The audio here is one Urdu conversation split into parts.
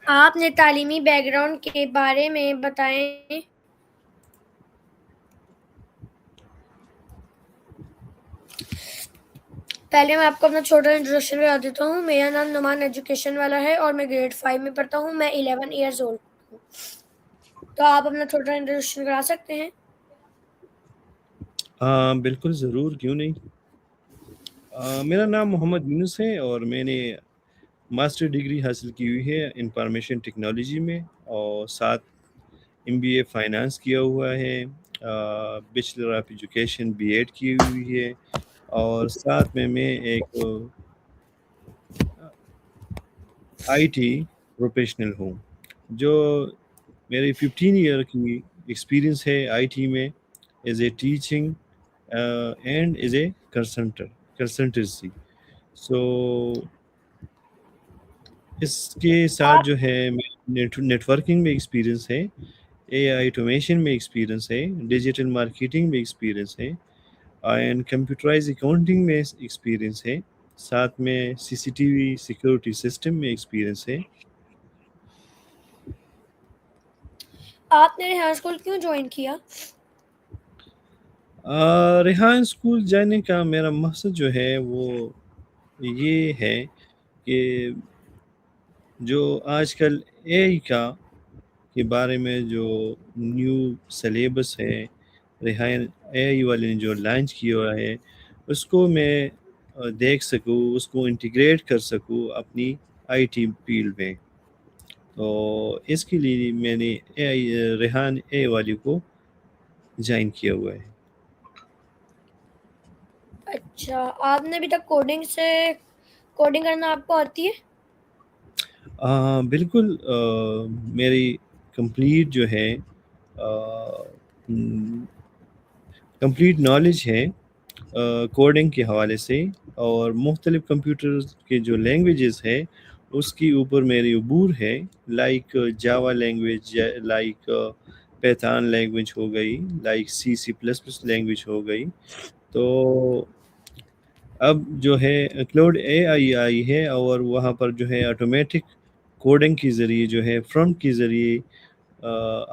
آپ نے تعلیمی بیک گراؤنڈ کے بارے میں بتائیں۔ پہلے میں آپ کو اپنا چھوٹا انٹروڈکشن بتا دیتا ہوں۔ میرا نام نعمان ایجوکیشن والا ہے اور میں گریڈ 5 میں پڑھتا ہوں۔ میں 11 ایئرز اولڈ ہوں۔ تو آپ اپنا چھوٹا انٹروڈکشن کرا سکتے ہیں؟ بالکل ضرور، کیوں نہیں۔ میرا نام محمد یونس ہے اور میں نے ماسٹر ڈگری حاصل کی ہوئی ہے انفارمیشن ٹیکنالوجی میں، اور ساتھ MBA فائنانس کیا ہوا ہے، بیچلر آف ایجوکیشن BEd کی ہوئی ہے، اور ساتھ میں ایک IT پروفیشنل ہوں، جو میری 15 ایئر کی ایکسپیرینس ہے IT میں، as a teaching and as a consultancy. So اس کے ساتھ جو ہے نیٹ ورکنگ میں ایکسپیرینس ہے، AI آٹومیشن میں ایکسپیرینس ہے، ڈیجیٹل مارکیٹنگ میں ایکسپیرینس ہے، اینڈ کمپیوٹرائز اکاؤنٹنگ میں ایکسپیرینس ہے، ساتھ میں CCTV سیکورٹی سسٹم میں ایکسپیرینس ہے۔ آپ نے ریحان اسکول کیوں جوائن کیا؟ ریحان اسکول جانے کا میرا مقصد جو ہے وہ یہ ہے کہ جو آج کل AI کے بارے میں جو نیو سلیبس ہے، ریحان AI والے نے جو لانچ کیا ہوا ہے، اس کو میں دیکھ سکوں، اس کو انٹیگریٹ کر سکوں اپنی IT فیلڈ میں۔ تو اس کے لیے میں نے ریحان AI والی کو جوائن کیا ہوا ہے۔ اچھا، آپ نے ابھی تک کوڈنگ کرنا آپ کو آتی ہے؟ بالکل، میری کمپلیٹ جو ہے کمپلیٹ نالج ہے کوڈنگ کے حوالے سے، اور مختلف کمپیوٹر کے جو لینگویجز ہے اس کی اوپر میری عبور ہے، like Java language, like Python language ہو گئی، لائک C++ لینگویج ہو گئی۔ تو اب جو ہے کلاؤڈ AI آئی ہے، اور وہاں پر جو ہے آٹومیٹک کوڈنگ کے ذریعے جو ہے فرونٹ کے ذریعے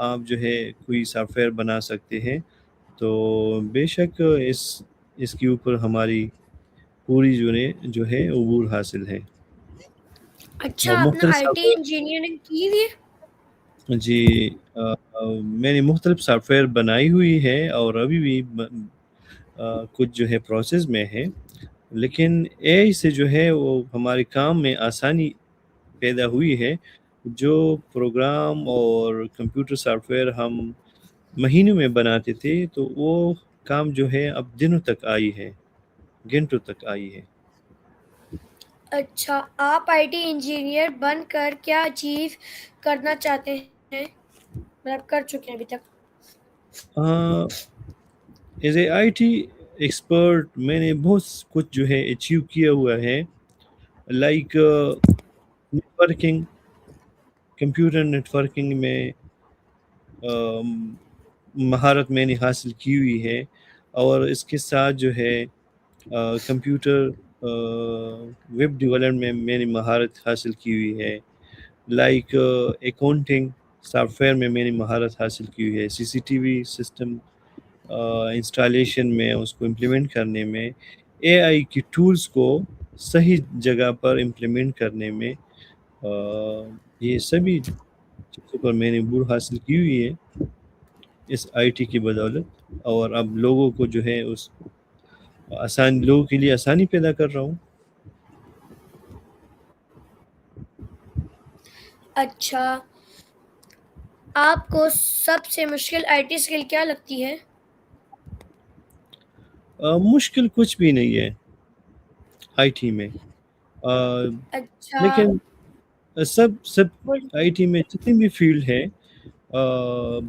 آپ جو ہے کوئی سافٹ ویئر بنا سکتے ہیں۔ تو بے شک اس کے اوپر ہماری پوری جو ہے عبور حاصل ہے، اور اچھا، آپ نے مختلف IT سافٹ ویئر، انجینئرنگ کی ہوئی ہے؟ جی، میں نے مختلف سافٹ ویئر بنائی ہوئی ہے، اور ابھی بھی کچھ جو ہے پروسیس میں ہے، لیکن AI سے جو ہے وہ ہمارے کام میں آسانی پیدا ہوئی ہے۔ جو پروگرام اور کمپیوٹر سافٹ ویئر ہم مہینوں میں بناتے تھے، تو وہ کام جو ہے اب دنوں تک آئی ہے، گھنٹوں تک آئی ہے۔ اچھا، آپ IT انجینئر بن کر کیا اچیو کرنا چاہتے ہیں؟ مطلب کر چکے ہیں ابھی تک؟ ایز اے IT ایکسپرٹ میں نے بہت کچھ جو ہے اچیو کیا ہوا ہے، like networking, computer networking میں مہارت میں نے حاصل کی ہوئی ہے، اور اس کے ساتھ جو ہے کمپیوٹر ویب ڈیولپمنٹ میں نے مہارت حاصل کی ہوئی ہے، لائک اکاؤنٹنگ سافٹ ویئر میں نے مہارت حاصل کی ہوئی ہے، CCTV سسٹم انسٹالیشن میں، اس کو امپلیمنٹ کرنے میں، AI کی ٹولز کو صحیح جگہ پر امپلیمنٹ کرنے میں، یہ سبھی چیزوں پر میں نے عبور حاصل کی ہوئی ہے اس IT کی بدولت، اور اب لوگوں کو جو ہے لوگوں کے لیے آسانی پیدا کر رہا ہوں۔ اچھا، آپ کو سب سے مشکل IT اسکل کیا لگتی ہے؟ مشکل کچھ بھی نہیں ہے IT میں، اچھا، لیکن سب بولیے۔ IT میں جتنی بھی فیلڈ ہے،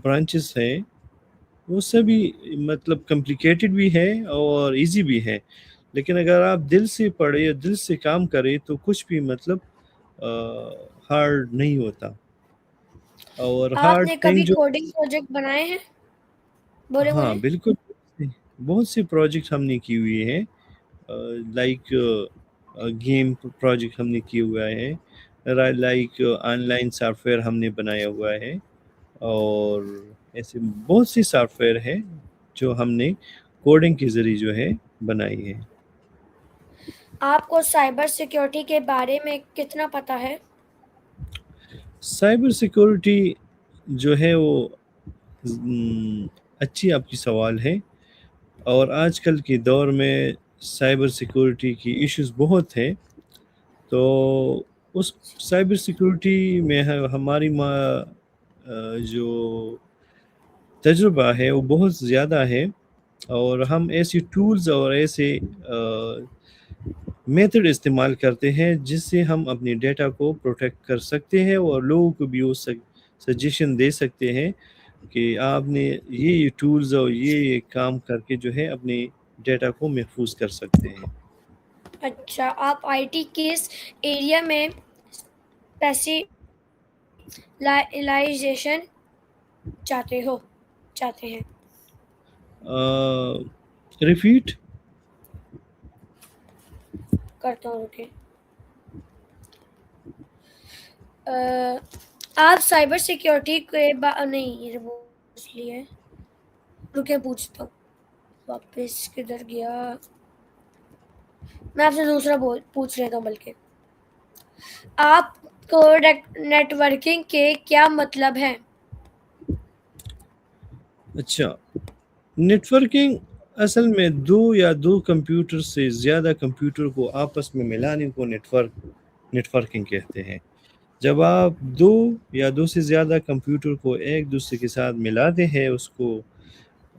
برانچز ہیں، وہ سبھی مطلب کمپلیکیٹڈ بھی ہے اور ایزی بھی ہے، لیکن اگر آپ دل سے پڑھیں یا دل سے کام کریں تو کچھ بھی مطلب ہارڈ نہیں ہوتا، اور آپ ہارڈ نے تھنگ کبھی جو، کوڈنگ پروجیکٹ بنائے ہیں؟ بولے ہاں بولے۔ بالکل، بہت سی پروجیکٹ ہم نے کی ہوئی ہے، لائک گیم پروجیکٹ ہم نے کیے ہوا ہے، like on line soft where ہم نے بنایا ہوا ہے، اور ایسے بہت سی سافٹ ویئر ہے جو ہم نے کوڈنگ کے ذریعے جو ہے بنائی ہے۔ آپ کو سائبر سیکیورٹی کے بارے میں کتنا پتہ ہے؟ سائبر سیکورٹی جو ہے وہ اچھی آپ کی سوال ہے، اور آج کل کے دور میں سائبر سیکورٹی کی ایشوز بہت ہیں، تو اس سائبر سیکورٹی میں ہماری جو تجربہ ہے وہ بہت زیادہ ہے، اور ہم ایسی ٹولز اور ایسے میتھڈ استعمال کرتے ہیں جس سے ہم اپنی ڈیٹا کو پروٹیکٹ کر سکتے ہیں، اور لوگوں کو بھی وہ سجیشن دے سکتے ہیں کہ آپ نے یہ ٹولز اور یہ کام کر کے جو ہے اپنے ڈیٹا کو محفوظ کر سکتے ہیں۔ اچھا، آپ آئی ٹی کس ایریا میں اسپیشلائزیشن چاہتے ہیں؟ ریپیٹ۔ کرتا ہوں، رکے۔ آپ سائبر سیکیورٹی کے نہیں یہ پوچھ لیے، رکے پوچھتا ہوں، واپس کدھر گیا؟ میں آپ سے دوسرا پوچھ لیتا ہوں بلکہ۔ آپ کو نیٹ ورکنگ کے کیا مطلب ہے؟ اچھا، نیٹ ورکنگ اصل میں دو یا دو کمپیوٹر سے زیادہ کمپیوٹر کو آپس میں ملانے کو نیٹ ورکنگ کہتے ہیں۔ جب آپ دو یا دو سے زیادہ کمپیوٹر کو ایک دوسرے کے ساتھ ملاتے ہیں، اس کو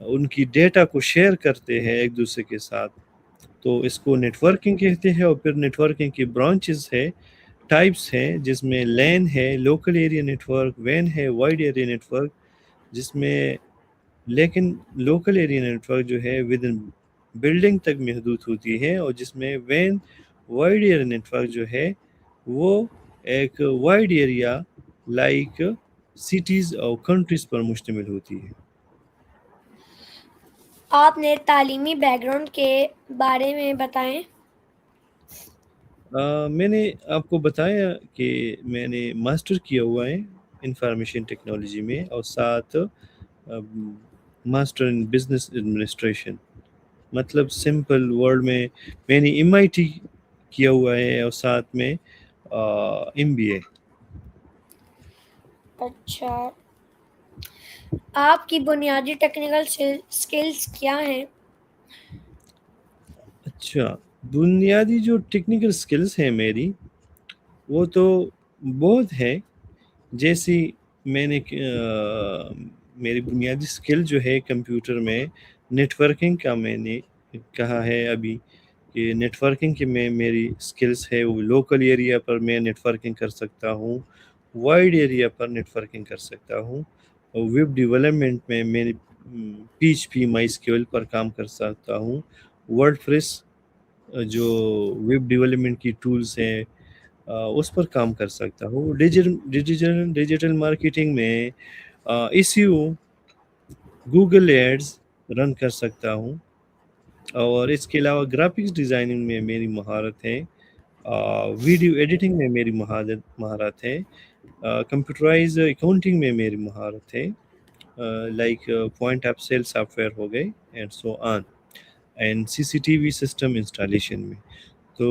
ان کی ڈیٹا کو شیئر کرتے ہیں ایک دوسرے کے ساتھ، تو اس کو نیٹ ورکنگ کہتے ہیں۔ اور پھر نیٹ ورکنگ کی برانچز ہے، ٹائپس ہیں، جس میں لین ہے، لوکل ایریا نیٹ ورک، وین ہے، وائڈ ایریا نیٹ ورک، جس میں لیکن لوکل ایریا نیٹ ورک جو ہے ود ان بلڈنگ تک محدود ہوتی ہے، اور جس میں وین وائڈ ایریا نیٹ ورک جو ہے وہ ایک وائڈ ایریا لائک سٹیز اور کنٹریز پر مشتمل ہوتی ہے۔ آپ نے تعلیمی بیک گراؤنڈ کے بارے میں بتائیں۔ میں نے آپ کو بتایا کہ میں نے ماسٹر کیا ہوا ہے انفارمیشن ٹیکنالوجی میں، اور ساتھ ماسٹر ان بزنس ایڈمنسٹریشن، مطلب سمپل ورڈ میں نے MIT کیا ہوا ہے، اور ساتھ میں MBA۔ اچھا، آپ کی بنیادی ٹیکنیکل سکلز کیا ہیں؟ اچھا، بنیادی جو ٹیکنیکل سکلز ہیں میری، وہ تو بہت ہے، جیسی میں نے میری بنیادی سکل جو ہے کمپیوٹر میں نیٹ ورکنگ کا میں نے کہا ہے ابھی کہ نیٹ ورکنگ کے میں میری سکلز ہے، وہ لوکل ایریا پر میں نیٹ ورکنگ کر سکتا ہوں، وائڈ ایریا پر نیٹ ورکنگ کر سکتا ہوں، اور ویب ڈیولپمنٹ میں میری PHP MySQL پر کام کر سکتا ہوں، ورڈ پریس جو ویب ڈیولپمنٹ کی ٹولز ہیں اس پر کام کر سکتا ہوں، ڈیجیٹل مارکیٹنگ میں SEO گوگل ایڈز رن کر سکتا ہوں، اور اس کے علاوہ گرافکس ڈیزائننگ میں میری مہارت ہے، ویڈیو ایڈیٹنگ میں میری مہارت ہے، کمپیوٹرائز اکاؤنٹنگ میں میری مہارت ہے، like point of sale software ہو گئے and so on, and CCTV system installation میں۔ تو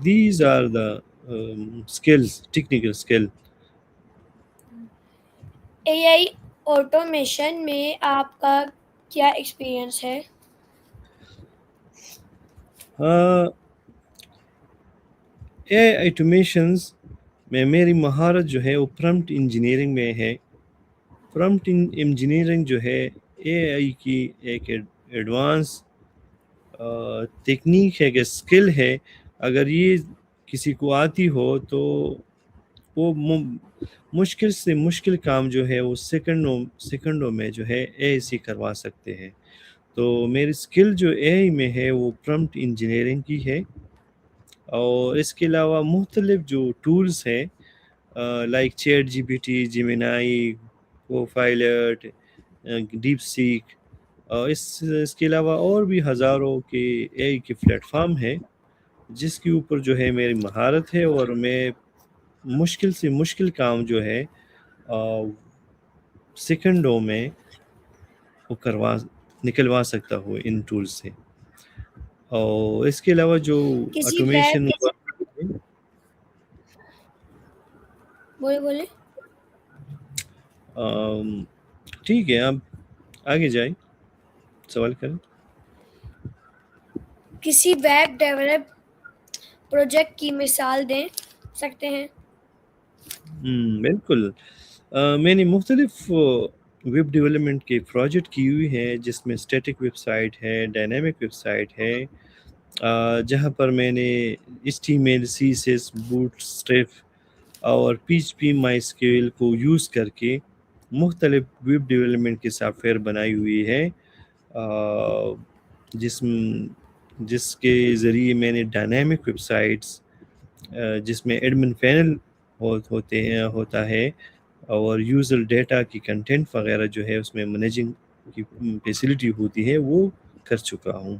these are the skills, technical skill. AI automation میں آپ کا کیا ایکسپیرئنس ہے؟ AI آٹومیشنز میں میری مہارت جو ہے وہ پرمپٹ انجینئرنگ میں ہے۔ پرمپٹ انجینئرنگ جو ہے AI کی ایک ایڈوانس تکنیک ہے، کہ اسکل ہے، اگر یہ کسی کو آتی ہو تو وہ مشکل سے مشکل کام جو ہے وہ سیکنڈوں میں جو ہے AI سے کروا سکتے ہیں۔ تو میری اسکل جو AI میں ہے وہ پرمپٹ انجینئرنگ کی ہے، اور اس کے علاوہ مختلف جو ٹولز ہیں لائک ChatGPT، جیمینائی، کوپائلٹ، ڈیپ سیک، اور اس کے علاوہ اور بھی ہزاروں کے AI کے پلیٹ فارم ہیں جس کے اوپر جو ہے میری مہارت ہے، اور میں مشکل سے مشکل کام جو ہے سیکنڈوں میں وہ نکلوا سکتا ہوں ان ٹولز سے. اور اس کے علاوہ جو کسی آٹومیشن ویب بولے ٹھیک ہے آپ آگے جائیں سوال کریں. کسی ویب ڈیولپ پروجیکٹ کی مثال دے سکتے ہیں؟ بالکل. میں نے مختلف ویب ڈیولپمنٹ کے پروجیکٹ کی ہوئی ہیں جس میں اسٹیٹک ویب سائٹ ہے، ڈائنامک ویب سائٹ ہے، جہاں پر میں نے HTML CSS بوٹ اسٹریپ اور PHP مائی اسکیل کو یوز کر کے مختلف ویب ڈیولپمنٹ کے سافٹ ویئر بنائی ہوئی ہے، جس کے ذریعے میں نے ڈائنامک ویب سائٹس جس میں ایڈمن پینل ہوتا ہے اور یوزر ڈیٹا کی کنٹینٹ وغیرہ جو ہے اس میں مینیجنگ کی فیسلٹی ہوتی ہے، وہ کر چکا ہوں.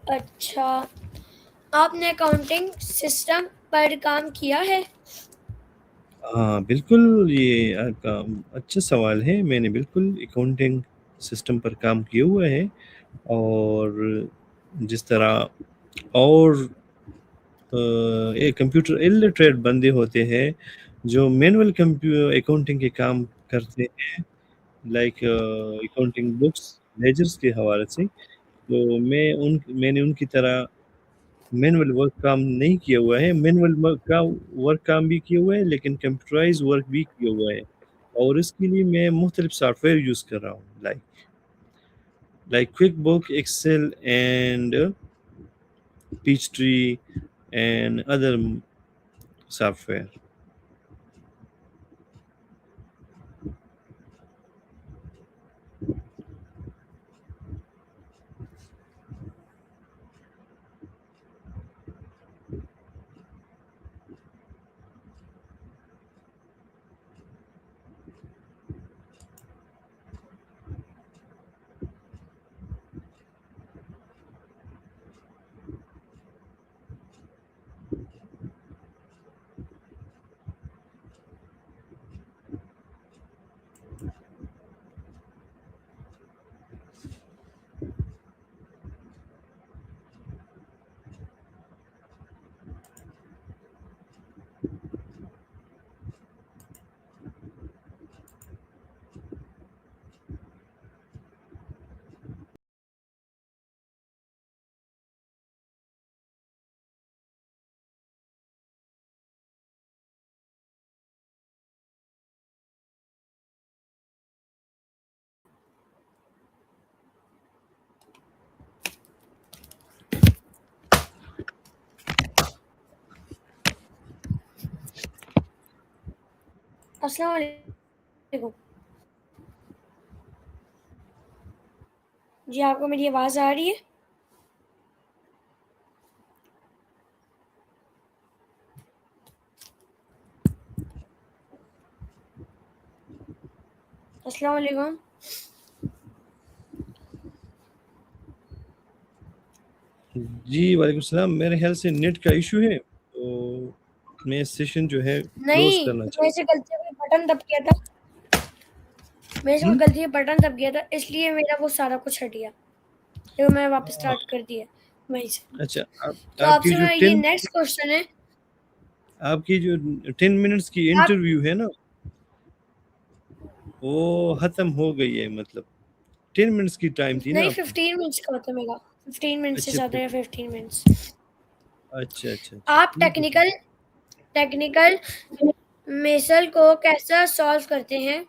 اچھا، آپ نے اکاؤنٹنگ سسٹم پر کام کیا ہے؟ ہاں بالکل، یہ اچھا سوال ہے. میں نے بالکل اکاؤنٹنگ سسٹم پر کام کیا ہوا ہے، اور جس طرح اور کمپیوٹر الٹریٹ بندے ہوتے ہیں جو مینول اکاؤنٹنگ کے کام کرتے ہیں، لائک اکاؤنٹنگ بکس لیجرز کے حوالے سے، تو میں نے ان کی طرح مینول ورک کام نہیں کیا ہوا ہے. مینول ورک کام بھی کیا ہوا ہے لیکن کمپیوٹرائز ورک بھی کیا ہوا ہے، اور اس کے لیے میں مختلف سافٹ ویئر یوز کر رہا ہوں، like QuickBooks, Excel and Peachtree and other software. السلام علیکم. جی آپ کو میری آواز آ رہی ہے؟ السلام علیکم. جی وعلیکم السلام. میرے خیال سے نیٹ کا ایشو ہے، تو میں سیشن جو ہے کلوز نہیں، کرنا میرے سے غلطی سے بٹن دب گیا تھا. میرے سے ہوں؟ غلطی سے بٹن دب گیا تھا، اس لیے میرا وہ سارا کچھ ہٹ گیا. تو میں واپس سٹارٹ کر دیا وہیں سے. اچھا، تو آپ آپ کی سے جو میرا یہ نیکسٹ کوشچن ہے. آپ کی جو 10 منٹس کی آپ انٹرویو ہے نا، وہ ختم ہو گئی ہے. مطلب 10 منٹس کی ٹائم تھی نا نہیں، آپ کی. 15 منٹس کا ہوتا ہے میرا. 15 منٹ سے اچھا زیادہ ہے، 15 منٹس. اچھا اچھا اچھا، آپ ٹھیک ہے. ٹیکنیکل میسل کو کیسا سالو کرتے ہیں؟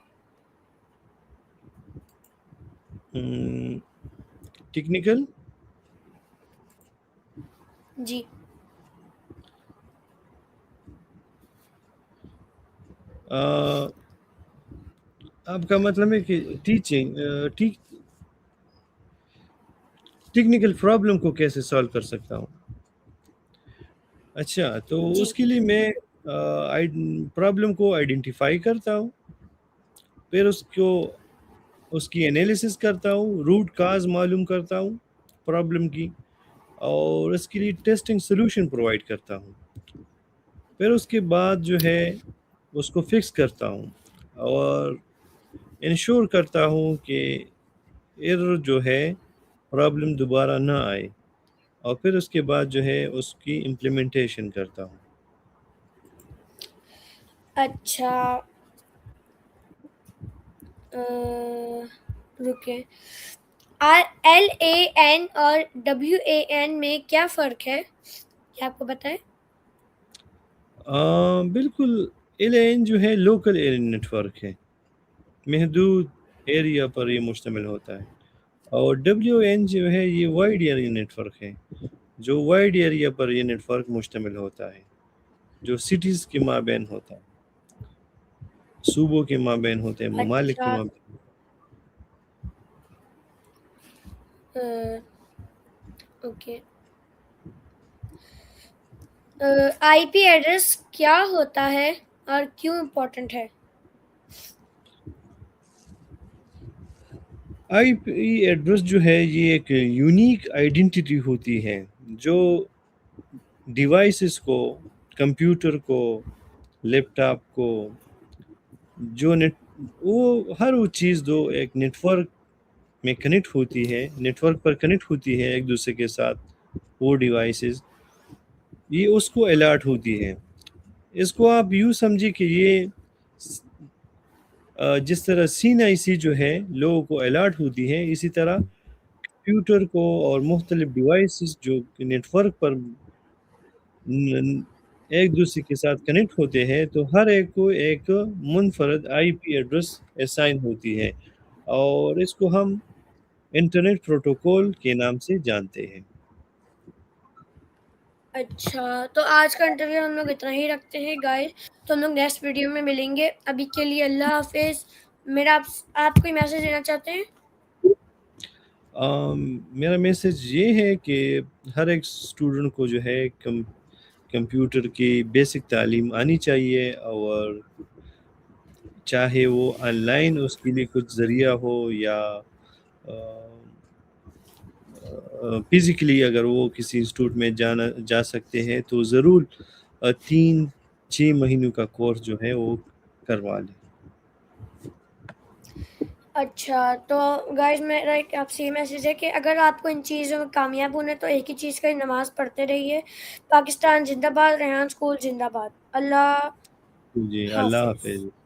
ٹیکنیکل جی. آپ کا مطلب ہے کہ ٹیکنیکل پرابلم کو کیسے سالو کر سکتا ہوں. اچھا، تو جی. اس کے لیے میں پرابلم کو آئیڈینٹیفائی کرتا ہوں، پھر اس کی انالیسس کرتا ہوں، روٹ کاز معلوم کرتا ہوں پرابلم کی، اور اس کے لیے ٹیسٹنگ سولوشن پرووائڈ کرتا ہوں. پھر اس کے بعد جو ہے اس کو فکس کرتا ہوں اور انشور کرتا ہوں کہ ایرر جو ہے پرابلم دوبارہ نہ آئے، اور پھر اس کے بعد جو ہے اس کی امپلیمنٹیشن کرتا ہوں۔ اچھا رکے، LAN اور WAN میں کیا فرق ہے؟ کیا آپ کو پتہ ہے؟ بالکل، LAN جو ہے لوکل ایریا نیٹ ورک ہے، محدود ایریا پر یہ مشتمل ہوتا ہے، اور WAN جو ہے یہ وائڈ ایریا نیٹ ورک ہے، جو وائڈ ایریا پر یہ نیٹ ورک مشتمل ہوتا ہے، جو سٹیز کے مابین ہوتا ہے، صوبوں کے مابین ہوتے ہیں، ممالک کے اچھا مابین۔ اوکے، IP ایڈریس کیا ہوتا ہے اور کیوں امپورٹنٹ ہے؟ IP ایڈریس جو ہے یہ ایک یونیک آئیڈینٹی ہوتی ہے جو ڈیوائسز کو، کمپیوٹر کو، لیپ ٹاپ کو، جو وہ ہر وہ چیز دو ایک نیٹ ورک میں کنیکٹ ہوتی ہے، نیٹ ورک پر کنیکٹ ہوتی ہے ایک دوسرے کے ساتھ، وہ ڈیوائسز یہ اس کو الرٹ ہوتی ہے۔ اس کو آپ یوں سمجھے کہ یہ جس طرح CNIC جو ہے لوگوں کو الرٹ ہوتی ہے، اسی طرح کمپیوٹر کو اور مختلف ڈیوائسز جو نیٹ ورک پر ایک دوسرے کے ساتھ کنیکٹ ہوتے ہیں، تو ہر ایک کو ایک منفرد IP ایڈریس اسائن ہوتی ہے، اور اس کو ہم انٹرنیٹ پروٹوکول کے نام سے جانتے ہیں۔ اچھا، تو آج کا انٹرویو ہم لوگ اتنا ہی رکھتے ہیں گائز، تو ہم لوگ نیکسٹ ویڈیو میں ملیں گے۔ ابھی کے لیے اللہ حافظ۔ میرا آپ کوئی میسج دینا چاہتے ہیں؟ میرا میسج یہ ہے کہ ہر ایک اسٹوڈنٹ کو جو ہے کمپیوٹر کی بیسک تعلیم آنی چاہیے، اور چاہے وہ آن لائن اس کے لیے کچھ ذریعہ ہو یا فزیکلی اگر وہ کسی انسٹیٹیوٹ میں جا سکتے ہیں تو ضرور 3-6 مہینوں کا کورس جو ہے وہ کروا لیں۔ اچھا، تو گائز میرا ایک آپ سے یہ میسج ہے کہ اگر آپ کو ان چیزوں میں کامیاب ہونا ہے تو ایک ہی چیز کا نماز پڑھتے رہیے۔ پاکستان زندہ باد، ریحان اسکول زندہ باد۔ اللہ جی، اللہ حافظ۔ حافظ۔